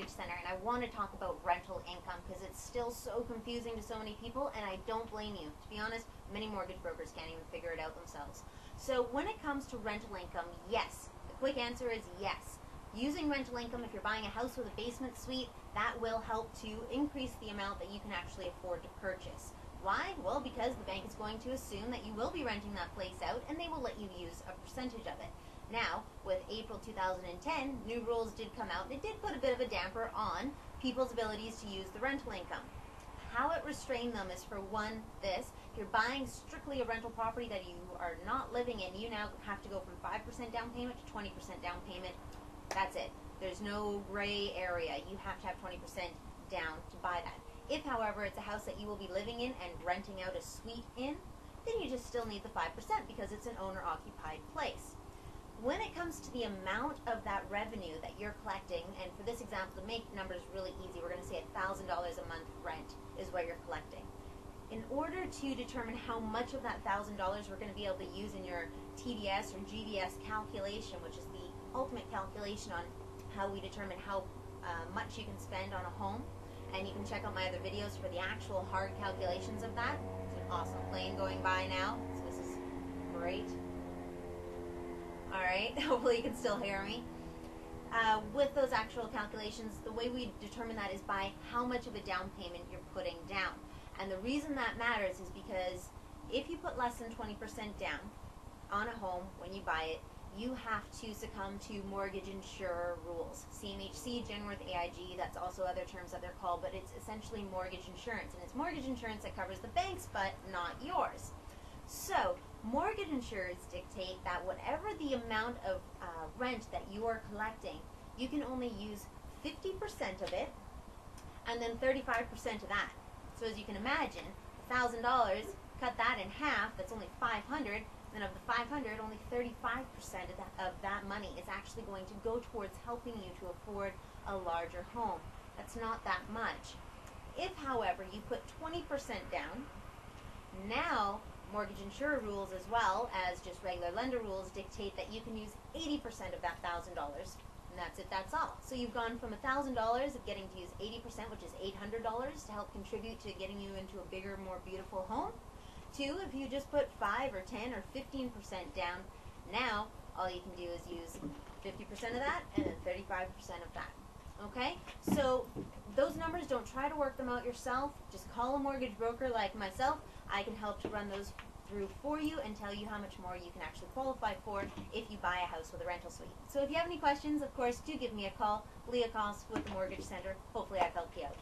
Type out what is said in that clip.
Mortgage Center, and I want to talk about rental income because it's still so confusing to so many people, and I don't blame you. To be honest, many mortgage brokers can't even figure it out themselves. So when it comes to rental income, yes. The quick answer is yes. Using rental income, if you're buying a house with a basement suite, that will help to increase the amount that you can actually afford to purchase. Why? Well, because the bank is going to assume that you will be renting that place out, and they will let you use a percentage of it. Now, with April 2010, new rules did come out, and it did put a bit of a damper on people's abilities to use the rental income. How it restrained them is, for one, this. If you're buying strictly a rental property that you are not living in, you now have to go from 5% down payment to 20% down payment. That's it. There's no gray area. You have to have 20% down to buy that. If, however, it's a house that you will be living in and renting out a suite in, then you just still need the 5% because it's an owner-occupied place. When it comes to the amount of that revenue that you're collecting, and for this example, to make numbers really easy, we're going to say $1,000 a month rent is what you're collecting. In order to determine how much of that $1,000 we're going to be able to use in your TDS or GDS calculation, which is the ultimate calculation on how we determine how much you can spend on a home, and you can check out my other videos for the actual hard calculations of that. It's an awesome plane going by now, so this is great. Alright, hopefully you can still hear me. With those actual calculations, the way we determine that is by how much of a down payment you're putting down. And the reason that matters is because if you put less than 20% down on a home when you buy it, you have to succumb to mortgage insurer rules. CMHC, Genworth, AIG, that's also other terms that they're called, but it's essentially mortgage insurance. And it's mortgage insurance that covers the bank's, but not yours. So, mortgage insurers dictate that whatever the amount of rent that you are collecting, you can only use 50% of it, and then 35% of that. So as you can imagine, $1,000, cut that in half, that's only $500, then of the $500, only 35% of that money is actually going to go towards helping you to afford a larger home. That's not that much. If, however, you put 20% down, now mortgage insurer rules, as well as just regular lender rules, dictate that you can use 80% of that $1,000, and that's it, that's all. So you've gone from $1,000 of getting to use 80%, which is $800, to help contribute to getting you into a bigger, more beautiful home, to if you just put 5 or 10 or 15% down, now all you can do is use 50% of that and then 35% of that. Okay? So those numbers, don't try to work them out yourself. Just call a mortgage broker like myself. I can help to run those through for you and tell you how much more you can actually qualify for if you buy a house with a rental suite. So if you have any questions, of course, do give me a call. Leah Coss with the Mortgage Center. Hopefully I've helped you out.